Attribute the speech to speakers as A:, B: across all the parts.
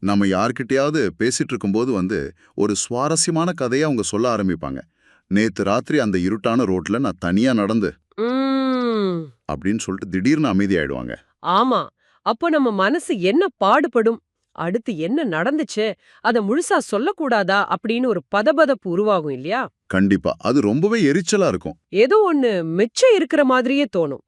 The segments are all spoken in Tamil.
A: நம்ம யார்கிட்டயாவது பேசிட்டு இருக்கும்போது ஒரு சுவாரஸ்யமான கதையை அவங்க சொல்ல ஆரம்பிப்பாங்க. நேத்து ராத்திரி அந்த இருட்டான ரோட்ல நான் தனியா நடந்து
B: ம்,
A: அப்படின்னு சொல்லிட்டு திடீர்னு அமைதியாயிடுவாங்க.
B: ஆமா. அப்போ நம்ம மனசு என்ன பாடுபடும்? அடுத்து என்ன நடந்துச்சு? அத முழுசா சொல்லக்கூடாதா அப்படின்னு ஒரு பதபதப்பு உருவாகும் இல்லையா?
A: கண்டிப்பா. அது ரொம்பவே எரிச்சலா இருக்கும்.
B: ஏதோ ஒண்ணு மிச்சம் இருக்கிற மாதிரியே தோணும்.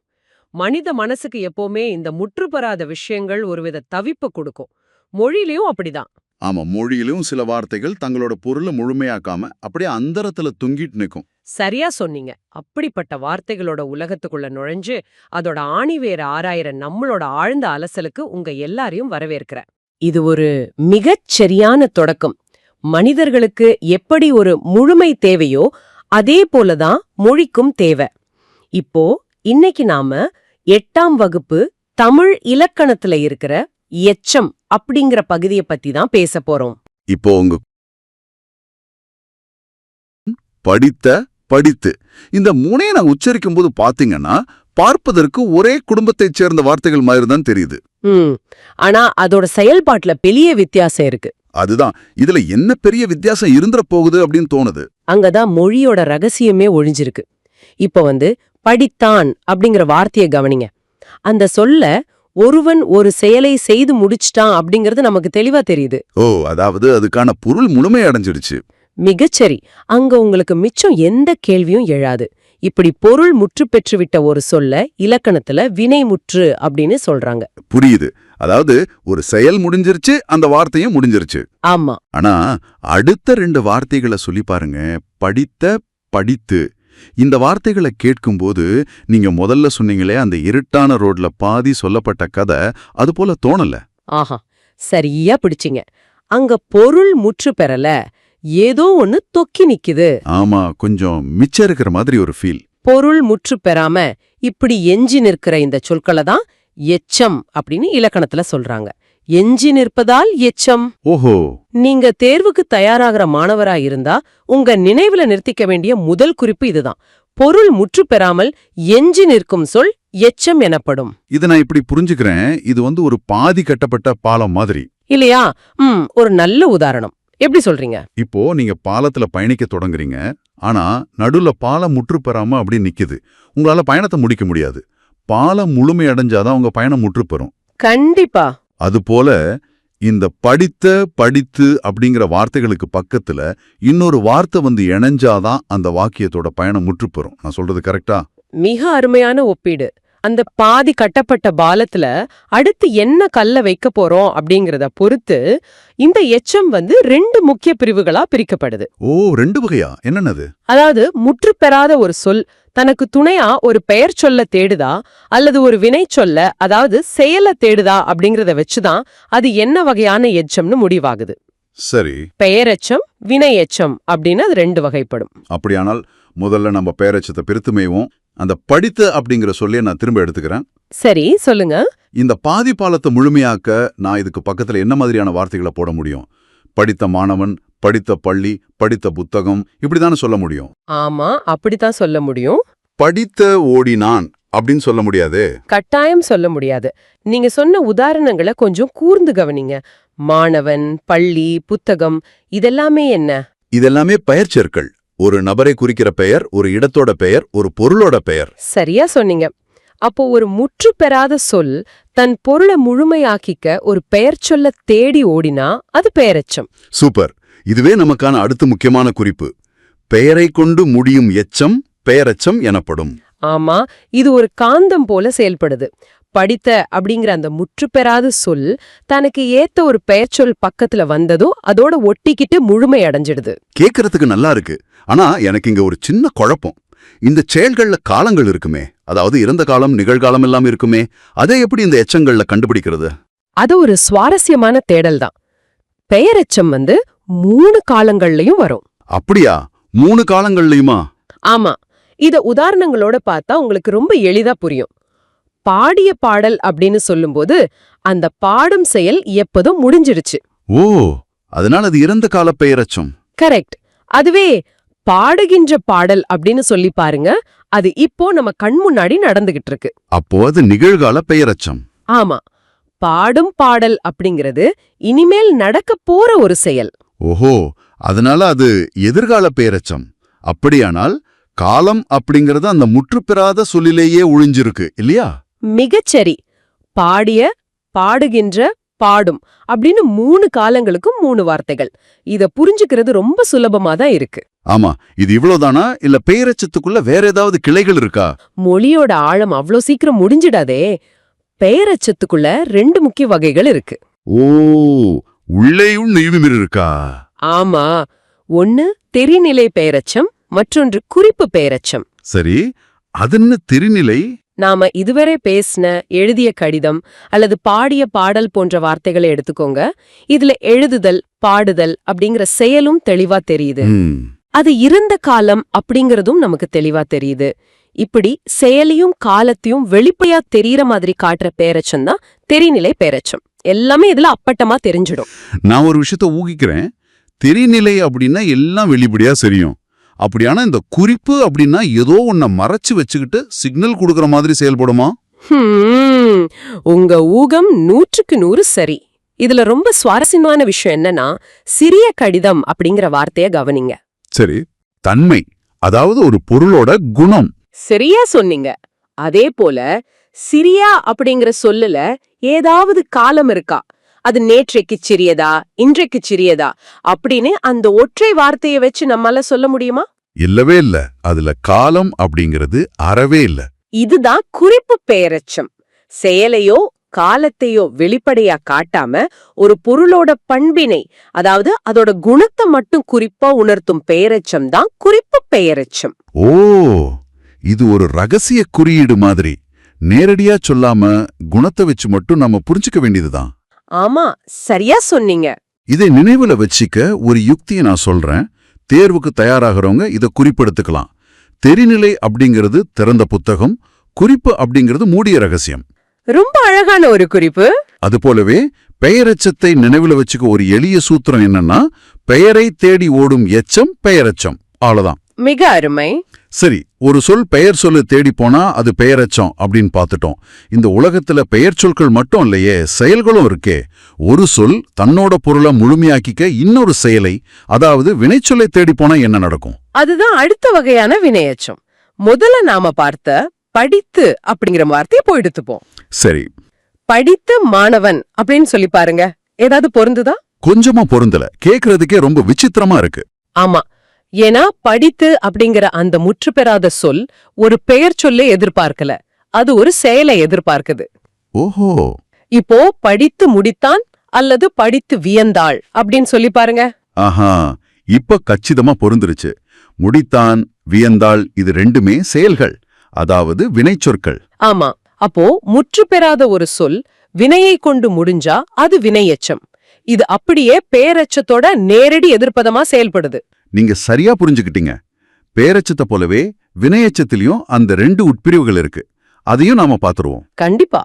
B: மனித மனசுக்கு எப்பவுமே இந்த முற்றுப்பெறாத விஷயங்கள் ஒருவித தவிப்ப கொடுக்கும். மொழியிலயும் அப்படிதான்.
A: ஆமா, மொழியிலும் சில வார்த்தைகள் தங்களோட பொருளை முழுமையாக்காம அப்படியே அந்தரத்துல தொங்கிட்டு நிக்கும்.
B: சரியா சொன்னீங்க. அப்படிப்பட்ட வார்த்தைகளோட உலகத்துக்குள்ள நுழைஞ்சு அதோட ஆணிவேர ஆராயிற நம்மளோட ஆழ்ந்த அலசலுக்கு உங்க எல்லாரையும் வரவேற்கிறேன். இது ஒரு மிகச் சரியான தொடக்கம். மனிதர்களுக்கு எப்படி ஒரு முழுமை தேவையோ அதே போலதான் மொழிக்கும் தேவை. இப்போ இன்னைக்கு நாம 8ஆம் வகுப்பு தமிழ் இலக்கணத்துல இருக்கிற எச்சம் அப்படிங்கிற பகுதியை பத்தி தான் பேச போறோம்.
A: இப்போ உங்க படித்த படித்து இந்த மூணையை நான் உச்சரிக்கும் போது பாத்தீங்கன்னா பார்ப்பதற்கு ஒரே குடும்பத்தைச் சேர்ந்த வார்த்தைகள் மாதிரி தான் தெரியுது.
B: ம் ஆனா அதோட செயல்பாட்டுல பெரிய வித்தியாசம் இருக்கு.
A: அதுதான் இதுல என்ன பெரிய வித்தியாசம் இருந்துற போகுது அப்படின்னு தோணுது.
B: அங்கதான் மொழியோட ரகசியமே ஒழிஞ்சிருக்கு. இப்ப படித்தான் அப்படிங்கிற வார்த்தையை கவனிங்க. அந்த சொல்ல ஒருவன் ஒரு செயலை செய்து முடிச்சிட்டான் அப்படிங்கறது நமக்கு தெளிவா தெரியுது.
A: ஓ, அதாவது அதுக்கான பொருள் முழுமை அடைஞ்சிடுச்சு.
B: மிகச்சரி. அங்க உங்களுக்கு மிச்சம் எந்த கேள்வியும் எழாது. இப்படி பொருள் முற்று பெற்றுவிட்ட ஒரு சொல்ல இலக்கணத்துல வினைமுற்று அப்படின்னு சொல்றாங்க.
A: புரியுது. அதாவது ஒரு செயல் முடிஞ்சிருச்சு, அந்த வார்த்தையும் முடிஞ்சிருச்சு.
B: ஆமா.
A: ஆனா அடுத்த 2 வார்த்தைகளை சொல்லி பாருங்க. படித்த படித்து. இந்த வார்த்தைகளை கேட்கும்போது நீங்க முதல்ல சொன்னீங்களே அந்த இருட்டான ரோட்ல பாதி சொல்லப்பட்ட கதை அது போல தோணல.
B: ஆஹா, சரியா பிடிச்சிங்க. அங்க பொருள் முற்று பெறல, ஏதோ ஒண்ணு தொக்கி நிக்குது.
A: ஆமா, கொஞ்சம் மிச்சம் இருக்கிற மாதிரி ஒரு ஃபீல்.
B: பொருள் முற்று பெறாம இப்படி எஞ்சி நிற்கிற இந்த சொற்களை தான் எச்சம் அப்படின்னு இலக்கணத்துல சொல்றாங்க. எஞ்சி நிற்பதால் எச்சம்.
A: ஓஹோ.
B: நீங்க தேர்வுக்கு தயாராகிற மாணவரா இருந்தா உங்க நினைவுல நிறுத்திக்க வேண்டிய முதல் குறிப்பு இதுதான். பொருள் முற்று பெறாமல் எஞ்சி நிற்கும் சொல் எச்சம் எனப்படும்.
A: இதை நான் இப்படி புரிஞ்சுக்கிறேன். இது ஒரு பாதி கட்டப்பட்ட பாலம் மாதிரி
B: இல்லையா? ஒரு நல்ல உதாரணம். எப்படி சொல்றீங்க?
A: இப்போ நீங்க பாலத்துல பயணிக்க தொடங்குறீங்க. ஆனா நடுல பாலம் முற்று பெறாம அப்படி நிக்குது. உங்களால பயணத்தை முடிக்க முடியாது. பாலம் முழுமை அடைஞ்சாதான் உங்க பயணம் முற்று பெறும்.
B: கண்டிப்பா.
A: அதுபோல இந்த படித்த படித்து அப்படிங்கிற வார்த்தைகளுக்கு பக்கத்துல இன்னொரு வார்த்தை இணைஞ்சாதான் அந்த வாக்கியத்தோட பயணம் முற்று பெறும். நான் சொல்றது கரெக்டா?
B: மிக அருமையான ஒப்பீடு. அந்த பாதி கட்டப்பட்ட பாலத்துல அடுத்து என்ன கல்ல வைக்க போறோம் அப்படிங்கறத பொறுத்து இந்த எச்சம் 2 முக்கிய பிரிவுகளா பிரிக்கப்படுது.
A: ஓ, 2 வகையா? என்னன்னது?
B: அதாவது முற்று பெறாத ஒரு சொல் தனக்கு துணையா ஒரு பெயர் சொல்ல தேடுதா அல்லது ஒரு வினை சொல்ல, அதாவது செயல தேடுதா அப்படிங்கறத வச்சுதான் அது என்ன வகையான எச்சம்னு முடிவாகுது.
A: சரி.
B: பெயரெச்சம், வினை எச்சம் அப்படின்னு அது 2 வகைப்படும்.
A: அப்படியானால் முதல்ல நம்ம பெயரெச்சத்தை பிரித்துமேவும் அந்த படித்த அப்படிங்கிற சொல்லிய நான் திரும்ப எடுத்துக்கிறேன்.
B: சரி, சொல்லுங்க.
A: இந்த பாதி பாலத்தை முழுமையாக்க நான் இதுக்கு பக்கத்துல என்ன மாதிரியான வார்த்தைகளை போட முடியும்? படித்த மாணவன், படித்த பள்ளி, படித்த புத்தகம், இப்படிதானே சொல்ல முடியும்.
B: ஆமா, அப்படித்தான் சொல்ல முடியும்.
A: படித்த ஓடினான் அப்படின்னு சொல்ல முடியாது.
B: கட்டாயம் சொல்ல முடியாது. நீங்க சொன்ன உதாரணங்களை கொஞ்சம் கூர்ந்து கவனிங்க. மாணவன், பள்ளி, புத்தகம், இதெல்லாமே என்ன?
A: இதெல்லாமே பெயர்ச்சொற்கள். ஒரு நபரை குறிக்கிற பெயர், ஒரு இடத்தோட பெயர், ஒரு பொருளோட பெயர்.
B: சரியா சொன்னீங்க. அப்போ ஒரு முற்று பெறாத சொல் தன் பொருளை முழுமையாக்கிக்க ஒரு பெயர் சொல்ல தேடி ஓடினா அது பெயரெச்சம்.
A: சூப்பர். இதுவே நமக்கான அடுத்த முக்கியமான குறிப்பு. பெயரை கொண்டு முடியும் எச்சம் பெயரெச்சம் எனப்படும்.
B: ஆமா, இது ஒரு காந்தம் போல செயல்படுது. படித்த அப்படிங்கிற அந்த முற்று பெறாத சொல் தனக்கு ஏத்த ஒரு பெயர்ச்சொல் பக்கத்துல வந்ததும் அதோட ஒட்டிக்கிட்டு முழுமை அடைஞ்சிடுது.
A: கேட்கறதுக்கு நல்லா இருக்கு. ஆனா எனக்கு இங்க ஒரு சின்ன குழப்பம். இந்த செயல்கள்ல காலங்கள் இருக்குமே, அதாவது இறந்த காலம், நிகழ்காலம் எல்லாம் இருக்குமே, அதை எப்படி இந்த எச்சங்கள்ல கண்டுபிடிக்கிறது?
B: அது ஒரு சுவாரஸ்யமான தேடல் தான். பெயரெச்சம் 3 காலங்கள்லயும் வரும்.
A: அப்படியா? 3 காலங்கள்லயுமா?
B: ஆமா, இத உதாரணங்களோட பார்த்தா உங்களுக்கு ரொம்ப எளிதா புரியும். பாடிய பாடல் அப்படின்னு சொல்லும்போது அந்த பாடும் செயல் எப்போதும் முடிஞ்சிடுச்சு.
A: ஓ, அதனால அது இறந்த கால பெயரெச்சம்.
B: கரெக்ட். அதுவே பாடுகின்ற பாடல் அப்படின்னு சொல்லி பாருங்க, அது இப்போ நம்ம கண் முன்னாடி நடந்துகிட்டு இருக்கு.
A: அப்போ அது நிகழ்கால பெயரெச்சம்.
B: ஆமா, பாடும் பாடல் அப்படிங்கிறது இனிமேல் நடக்க போற ஒரு செயல்.
A: ஓஹோ, அதனால அது எதிர்கால பெயரெச்சம். அப்படியானால் காலம் அப்படிங்கறது அந்த முற்றுப்பெறாத சொல்லிலேயே ஒழிஞ்சிருக்கு இல்லையா?
B: மிகச்சரி. பாடிய, பாடுகின்ற, பாடும் அப்படின்னு 3 காலங்களுக்கும் 3 வார்த்தைகள். இத புரிஞ்சுக்கிறது ரொம்ப சுலபமா தான் இருக்கு.
A: ஆமா, இது இவ்வளவுதானா இல்ல பெயரெச்சத்துக்குள்ள வேற ஏதாவது கிளைகள் இருக்கா?
B: மொழியோட ஆழம் அவ்ளோ சீக்கிரம் முடிஞ்சிடாதே. பெயரெச்சத்துக்குள்ள 2 முக்கிய வகைகள் இருக்கு.
A: ஓ, உள்ளேயும் நெய்வுமிர் இருக்கா?
B: ஆமா, ஒன்னு தெரிநிலை பெயரெச்சம், மற்றொன்று குறிப்பு பெயரெச்சம்.
A: சரி, அதென்ன தெரிநிலை?
B: நாம இதுவரை பேசின, எழுதிய கடிதம் அல்லது பாடிய பாடல் போன்ற வார்த்தைகளை எடுத்துக்கோங்க. இதுல எழுதுதல், பாடுதல் அப்படிங்கிற செயலும் தெளிவா தெரியுது. அது இருந்த காலம் அப்படிங்கறதும் நமக்கு தெளிவா தெரியுது. இப்படி செயலியும் காலத்தையும் வெளிப்படையா தெரியற மாதிரி காட்டுற பெயரெச்சம் தான் தெரிநிலை பெயரெச்சம். எல்லாமே இதுல அப்பட்டமா தெரிஞ்சிடும்.
A: நான் ஒரு விஷயத்த ஊகிக்கிறேன். தெரிநிலை அப்படின்னா எல்லாம் வெளிப்படையா தெரியும். அப்படியானா இந்த குறிப்பு அப்படின்னா ஏதோ ஒன்ன மறைச்சு வச்சுக்கிட்டு சிக்னல் கொடுக்கற மாதிரி செயல்படுமா?
B: உங்க ஊகம் 100க்கு 100 சரி. இதுல ரொம்ப சுவாரஸ்யமான விஷயம் என்னன்னா, சிறிய கடிதம் அப்படிங்கிற வார்த்தைய கவனிங்க.
A: சரி, தன்மை, அதாவது ஒரு பொருளோட குணம்.
B: சரியா சொன்னீங்க. அதே போல சிறியா அப்படிங்கிற சொல்லுல ஏதாவது காலம் இருக்கா? அது நேற்றைக்கு சிறியதா, இன்றைக்கு சிறியதா அப்படின்னு அந்த ஒற்றை வார்த்தையை வச்சு நம்மால சொல்ல முடியுமா?
A: இல்லவே இல்ல. அதுல காலம் அப்படிங்கிறது அறவே இல்ல.
B: இதுதான் குறிப்பு பெயரெச்சம். செயலையோ காலத்தையோ வெளிப்படையா காட்டாம ஒரு பொருளோட பண்பினை, அதாவது அதோட குணத்தை மட்டும் குறிப்பா உணர்த்தும் பெயரெச்சம் தான் குறிப்பு பெயரெச்சம்.
A: ஓ, இது ஒரு ரகசிய குறியீடு மாதிரி. நேரடியா சொல்லாம குணத்தை வச்சு மட்டும் நம்ம புரிஞ்சுக்க வேண்டியதுதான்.
B: ஆமா, சரியா சொன்னீங்க.
A: இதை நினைவுல வச்சிக்க ஒரு யுக்தியை நான் சொல்றேன். தேர்வுக்கு தயாராகிறவங்க இதை குறிப்பெடுத்துக்கலாம். தெரிநிலை அப்படிங்கிறது திறந்த புத்தகம், குறிப்பு அப்படிங்கிறது மூடிய ரகசியம்.
B: ரொம்ப அழகான ஒரு குறிப்பு.
A: அதுபோலவே பெயரெச்சத்தை நினைவுல வச்சுக்க ஒரு எளிய சூத்திரம் என்னன்னா, பெயரை தேடி ஓடும் எச்சம் பெயரெச்சம். அவ்வளவுதான்.
B: மிக அருமை.
A: சரி, ஒரு சொல் பெயர் சொல்லு தேடி போனா அது பெயரெச்சம் அப்படின்னு பார்த்துட்டோம். இந்த உலகத்துல பெயர் சொற்கள் மட்டும் இல்லையே, செயல்களும் இருக்கே. ஒரு சொல் தன்னோட பொருளை முழுமையாக்கிக்க இன்னொரு செயலை, அதாவது வினைச்சொல்லை தேடி போனா என்ன நடக்கும்?
B: அதுதான் அடுத்த வகையான வினையெச்சம். முதல்ல நாம பார்த்த படித்து அப்படிங்கிற வார்த்தையை போயிடுத்துப்போம்.
A: சரி,
B: படித்து மாணவன் அப்படின்னு சொல்லி பாருங்க. ஏதாவது பொருந்துதா?
A: கொஞ்சமா பொருந்தல. கேக்குறதுக்கே ரொம்ப விசித்திரமா இருக்கு.
B: ஆமா, ஏன்னா படித்து அப்படிங்கிற அந்த முற்று பெறாத சொல் ஒரு பெயர் சொல்லை எதிர்பார்க்கல, அது ஒரு செயலை எதிர்பார்க்குது.
A: ஓஹோ,
B: இப்போ படித்து முடித்தான் அல்லது படித்து வியந்தாள் அப்படின்னு சொல்லி பாருங்க.
A: ஆஹா, இப்ப கச்சிதமா பொருந்துருச்சு. முடித்தான், வியந்தாள், இது ரெண்டுமே செயல்கள், அதாவது வினைச்சொற்கள்.
B: ஆமா, அப்போ முற்று பெறாத ஒரு சொல் வினையை கொண்டு முடிஞ்சா அது வினையெச்சம். இது அப்படியே பெயரெச்சத்தோட நேரடி எதிர்ப்பதமா செயல்படுது.
A: நீங்க சரியா புரிஞ்சுக்கிட்டீங்க. பேரெச்சத்தை போலவே வினையெச்சத்திலயும் அந்த 2 உட்பிரிவுகள் இருக்கு. அதையும் நாம பாத்துருவோம்.
B: கண்டிப்பா.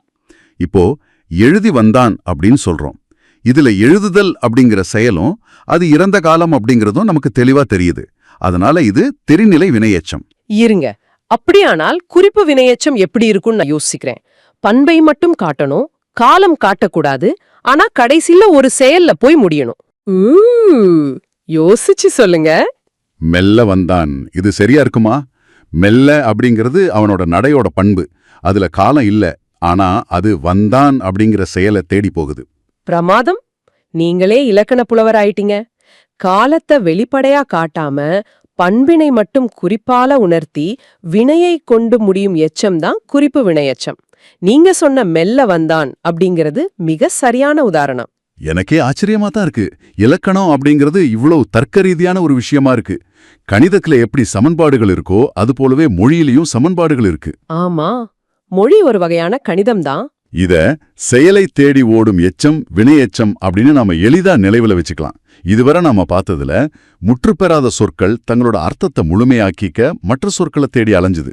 A: இப்போ எழுதி வந்தான் அப்படின்னு சொல்றோம். இதுல எழுதுதல் அப்படிங்கிற செயலும் அது இறந்த காலம் அப்படிங்கறதும் நமக்கு தெளிவா தெரியுது. அதனால இது தெரிநிலை வினையெச்சம்.
B: இருங்க, அப்படியானால் குறிப்பு வினையெச்சம் எப்படி இருக்கும்னு நான் யோசிக்கிறேன். பண்பை மட்டும் காட்டணும், காலம் காட்டக்கூடாது, ஆனா கடைசில ஒரு செயல்ல போய் முடியணும். யோசிச்சு சொல்லுங்க.
A: மெல்ல வந்தான், இது சரியா இருக்குமா? மெல்ல அப்படிங்கிறது அவனோட நடையோட பண்பு. அதுல காலம் இல்ல, ஆனா அது வந்தான் அப்படிங்கிற செயலை தேடி போகுது.
B: பிரமாதம். நீங்களே இலக்கண புலவர் ஆயிட்டீங்க. காலத்தை வெளிப்படையா காட்டாம பண்பினை மட்டும் குறிப்பால உணர்த்தி வினையை கொண்டு முடியும் எச்சம் தான் குறிப்பு வினையெச்சம். நீங்க சொன்ன மெல்ல வந்தான் அப்படிங்கிறது மிக சரியான உதாரணம்.
A: எனக்கே ஆச்சரியமா தான் இருக்கு. இலக்கணம் அப்படிங்கிறது இவ்வளவு தர்க்க ரீதியான ஒரு விஷயமா இருக்கு. கணிதத்துல எப்படி சமன்பாடுகள் இருக்கோ அது போலவே மொழியிலையும் சமன்பாடுகள் இருக்கு.
B: ஆமா, மொழி ஒரு வகையான கணிதம் தான்.
A: இத செயலை தேடி ஓடும் எச்சம் வினையெச்சம் அப்படின்னு நாம எளிதா நினைவுல வச்சுக்கலாம். இதுவரை நாம பார்த்ததுல முற்றுப்பெறாத சொற்கள் தங்களோட அர்த்தத்தை முழுமையாக்கிக்க மற்ற சொற்களை தேடி அலைஞ்சுது.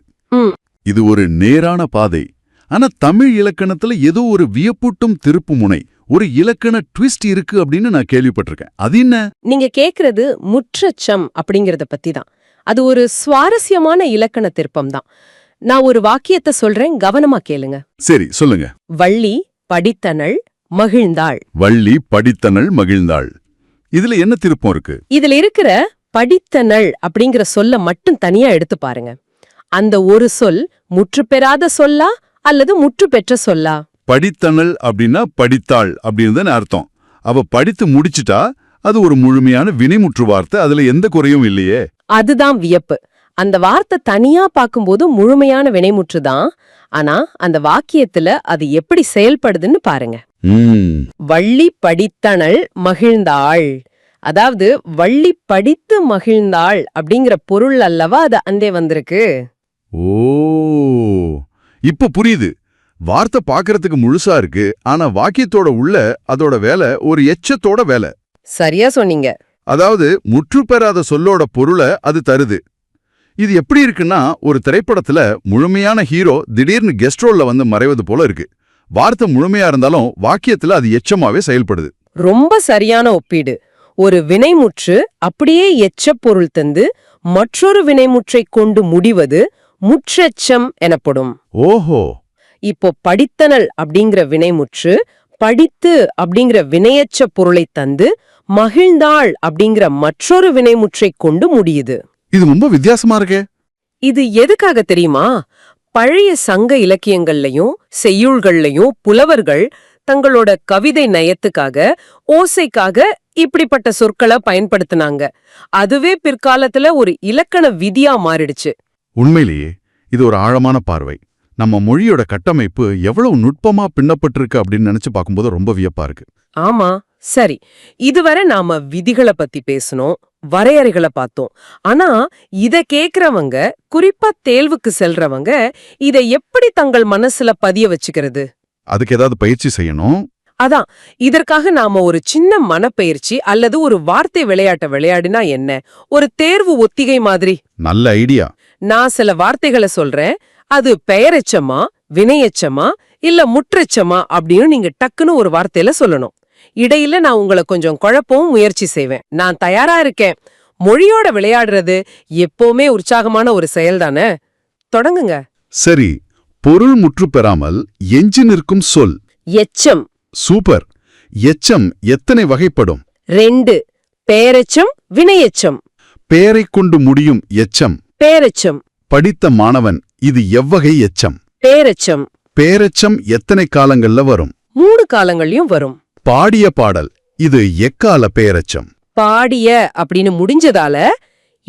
A: இது ஒரு நேரான பாதை. ஆனா தமிழ் இலக்கணத்துல ஏதோ ஒரு வியப்பூட்டும் திருப்பு முனை, ஒரு இலக்கண ட்விஸ்ட் இருக்கு அப்படின்னு நான் கேள்விப்பட்டிருக்கேன். அது என்ன?
B: நீங்க கேக்குறது முற்றச்சம் அப்படிங்கறத பத்தி தான். அது ஒரு சுவாரஸ்யமான இலக்கண திருப்பம் தான். நான் ஒரு வாக்கியத்தை சொல்றேன், கவனமா கேளுங்க.
A: சரி, சொல்லுங்க.
B: வள்ளி படித்தனள் மகிழ்ந்தாள்.
A: வள்ளி படித்தனள் மகிழ்ந்தாள். இதுல என்ன திருப்பம் இருக்கு?
B: இதுல இருக்கிற படித்தனள் அப்படிங்கிற சொல்ல மட்டும் தனியா எடுத்து பாருங்க. அந்த ஒரு சொல் முற்று பெறாத சொல்லா அல்லது முற்று பெற்ற சொல்லா?
A: படித்தனள் அப்படின்னா படித்தாள் அப்படின்னு தானே அர்த்தம். அவ படித்து முடிச்சிட்டா, அது ஒரு முழுமையான வினைமுற்று வார்த்தை. அதுல எந்த குறையும் இல்லையே.
B: அதுதான் வியப்பு. அந்த வார்த்தை தனியா பார்க்கும்போது முழுமையான வினைமுற்று தான். ஆனா அந்த வாக்கியத்துல அது எப்படி செயல்படுதுன்னு பாருங்க. வள்ளி படித்தனள் மகிழ்ந்தாள். அதாவது வள்ளி படித்து மகிழ்ந்தாள் அப்படிங்கிற பொருள் அல்லவா அது அந்தே வந்திருக்கு.
A: ஓ, இப்ப புரியுது. வார்த்தை பாக்குறதுக்கு முழுசா இருக்கு, ஆனா வாக்கியத்தோட உள்ள அதோட வேலை ஒரு எச்சத்தோட வேலை.
B: சரியா சொன்னீங்க.
A: அதாவது முற்று பெறாத சொல்லோட பொருளை அது தருது. இது எப்படி இருக்குன்னா, ஒரு திரைப்படத்துல முழுமையான ஹீரோ திடீர்னு கெஸ்ட் ரோல்ல வந்து மறைவது போல இருக்கு. வார்த்தை முழுமையா இருந்தாலும் வாக்கியத்துல அது எச்சமாவே செயல்படுது.
B: ரொம்ப சரியான ஒப்பீடு. ஒரு வினைமுற்று அப்படியே எச்சப் பொருள் தந்து மற்றொரு வினைமுற்றை கொண்டு முடிவது முற்றெச்சம் எனப்படும்.
A: ஓஹோ.
B: இப்போ படித்தனள் அப்படிங்கிற வினைமுற்று படித்து அப்படிங்கிற வினையச்ச பொருளை தந்து மகிழ்ந்தாள் அப்படிங்கிற மற்றொரு வினைமுற்றை கொண்டு முடியுது.
A: இது ரொம்ப வித்தியாசமா இருக்கே.
B: இது எதுக்காக தெரியுமா? பழைய சங்க இலக்கியங்கள்லயும் செய்யுள்கள்லயும் புலவர்கள் தங்களோட கவிதை நயத்துக்காக, ஓசைக்காக இப்படிப்பட்ட சொற்களை பயன்படுத்தினாங்க. அதுவே பிற்காலத்துல ஒரு இலக்கண விதியா மாறிடுச்சு.
A: உண்மையிலேயே இது ஒரு ஆழமான பார்வை. நம்ம மொழியோட கட்டமைப்பு எவ்வளவு நுட்பமா பின்னப்பட்டிருக்கு அப்படின்னு நினைச்சு பார்க்கும்போது ரொம்ப வியப்பா இருக்கு.
B: ஆமா, சரி. இதுவரை நாம விதிகளை பத்தி பேசணும், வரையறைகளை பார்த்தோம். ஆனா இத கேக்குறவங்க, குறிப்பா தேர்வுக்கு செல்றவங்க, இதை எப்படி தங்கள் மனசுல பதிய வச்சுக்கிறது?
A: அதுக்கு ஏதாவது பயிற்சி செய்யணும்.
B: அதான், இதற்காக நாம ஒரு சின்ன மனப்பயிற்சி அல்லது ஒரு வார்த்தை விளையாட்ட விளையாடினா என்ன? ஒரு தேர்வு ஒத்திகை மாதிரி.
A: நல்ல ஐடியா.
B: நான் சில வார்த்தைகளை சொல்றேன். அது பெயரெச்சமா, வினையெச்சமா, இல்ல முற்றெச்சமா அப்படின்னு நீங்க டக்குன்னு ஒரு வார்த்தையில சொல்லணும். இடையில நான் உங்களை கொஞ்சம் குழப்பவும் முயற்சி செய்வேன். நான் தயாரா இருக்கேன். மொழியோட விளையாடுறது எப்பவுமே உற்சாகமான ஒரு செயல் தானே. தொடங்குங்க.
A: சரி, பொருள் முற்று பெறாமல் எஞ்சி நிற்கும் சொல்
B: எச்சம்.
A: சூப்பர். எச்சம் எத்தனை வகைப்படும்?
B: 2. பெயரெச்சம், வினையெச்சம்.
A: பெயரைக் கொண்டு முடியும் எச்சம்.
B: பெயரெச்சம்.
A: படித்த மாணவன், இது எவ்வகை எச்சம்?
B: பெயரெச்சம்.
A: பெயரெச்சம் எத்தனை காலங்கள்ல வரும்?
B: 3 காலங்கள்லயும் வரும்.
A: பாடிய பாடல், இது எக்கால பெயரெச்சம்?
B: பாடிய அப்படின்னு முடிஞ்சதால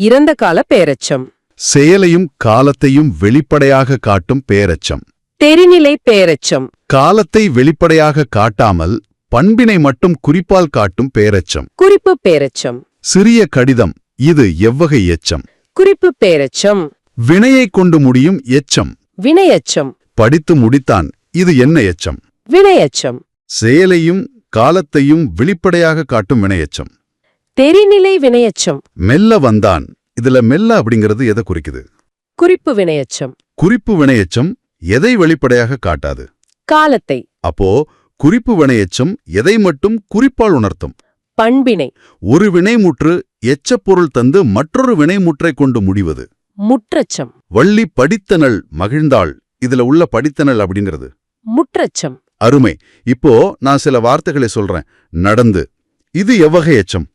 B: இறந்த கால பெயரெச்சம்.
A: செயலையும் காலத்தையும் வெளிப்படையாக காட்டும் பெயரெச்சம்.
B: தெரிநிலை பெயரெச்சம்.
A: காலத்தை வெளிப்படையாக காட்டாமல் பண்பினை மட்டும் குறிப்பால் காட்டும் பெயரெச்சம்.
B: குறிப்பு பெயரெச்சம்.
A: சிறிய கடிதம், இது எவ்வகை எச்சம்?
B: குறிப்பு பெயரெச்சம்.
A: வினையைக் கொண்டு முடியும் எச்சம்.
B: வினையெச்சம்.
A: படித்து முடித்தான், இது என்ன எச்சம்?
B: வினையெச்சம்.
A: செயலையும் காலத்தையும் வெளிப்படையாக காட்டும் வினையெச்சம்.
B: தெரிநிலை வினையெச்சம்.
A: மெல்ல வந்தான், இதுல மெல்ல அப்படிங்கிறது எதை குறிக்குது?
B: குறிப்பு வினையெச்சம்.
A: குறிப்பு வினையெச்சம் எதை வெளிப்படையாக காட்டாது?
B: காலத்தை.
A: அப்போ குறிப்பு வினையெச்சம் எதை மட்டும் குறிப்பால் உணர்த்தும்?
B: பண்பினை.
A: ஒரு வினைமுற்று எச்சப்பொருள் தந்து மற்றொரு வினைமுற்றை கொண்டு முடிவது
B: முற்றெச்சம்.
A: வள்ளி படித்தனள் மகிழ்ந்தாள், இதுல உள்ள படித்தனள் அப்படிங்கிறது
B: முற்றெச்சம்.
A: அருமை. இப்போ நான் சில வார்த்தைகளை சொல்றேன். நடந்து, இது எவ்வகை எச்சம்?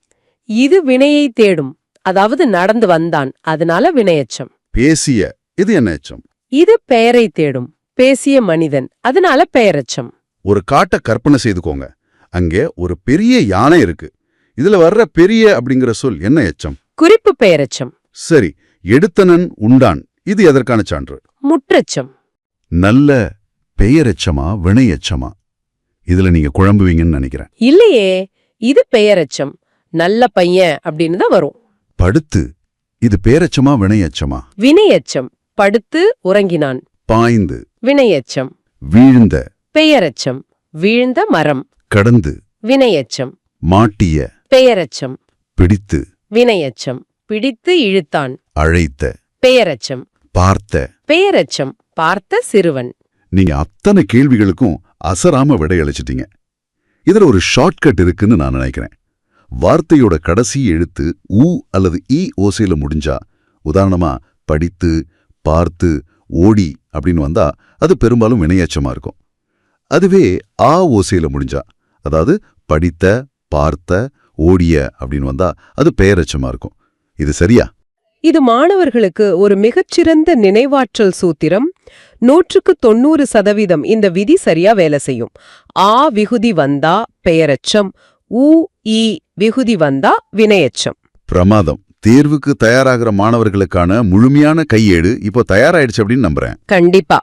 B: இது வினையை தேடும், அதாவது நடந்து வந்தான், அதனால வினையெச்சம்.
A: பேசிய, இது என்ன எச்சம்?
B: இது பெயரை தேடும், பேசிய மனிதன், அதனால பெயரெச்சம்.
A: ஒரு காட்டை கற்பனை செய்துக்கோங்க. அங்கே ஒரு பெரிய யானை இருக்கு. இதுல வர்ற பெரிய அப்படிங்கிற சொல் என்ன எச்சம்?
B: குறிப்பு பெயரெச்சம்.
A: சரி, எடுத்தனன் உண்டான், இது எதற்கான சான்று?
B: முற்றெச்சம்.
A: நல்ல பெயரெச்சமா வினையெச்சமா? இதுல நீங்க குழம்புவீங்கன்னு நினைக்கிறேன்.
B: இல்லையே, இது பெயரெச்சம். நல்ல பையன் அப்படின்னு தான் வரும்.
A: படுத்து, இது பேரெச்சமா வினையெச்சமா?
B: வினையெச்சம். படுத்து உறங்கினான்.
A: பாய்ந்து,
B: வினையெச்சம்.
A: வீழ்ந்த,
B: பெயரெச்சம். வீழ்ந்த மரம்.
A: கடந்து,
B: வினையெச்சம்.
A: மாட்டிய,
B: பெயரெச்சம்.
A: பிடித்து,
B: வினையெச்சம். பிடித்து இழுத்தான்.
A: அழைத்த,
B: பெயரெச்சம்.
A: பார்த்த.
B: பெயரெச்சம். பார்த்த சிறுவன்.
A: நீங்க அத்தனை கேள்விகளுக்கும் அசராம விடையளிச்சிட்டீங்க. இதுல ஒரு ஷார்ட்கட் இருக்குன்னு நான் நினைக்கிறேன். வார்த்தையோட கடைசி எழுத்து ஊ அல்லது ஈ ஓசையில முடிஞ்சா, உதாரணமா படித்து, பார்த்து, ஓடி அப்படின்னு வந்தா அது பெரும்பாலும் வினையெச்சமா இருக்கும். அதுவே ஆ ஓசையில முடிஞ்சா, அதாவது படித்த, பார்த்த, ஓடிய அப்படின்னு வந்தா அது பெயரெச்சமா இருக்கும். இது சரியா?
B: இது மாணவர்களுக்கு ஒரு மிகச்சிறந்த நினைவாற்றல் சூத்திரம். 100% இந்த விதி சரியா வேலை செய்யும். ஆ விகுதி வந்தா பெயரெச்சம், ஊ ஈ விகுதி வந்தா வினையெச்சம்.
A: பிரமாதம். தேர்வுக்கு தயாராகிற மாணவர்களுக்கான முழுமையான கையேடு இப்போ தயாராயிடுச்சு அப்படின்னு நம்புறேன்.
B: கண்டிப்பா.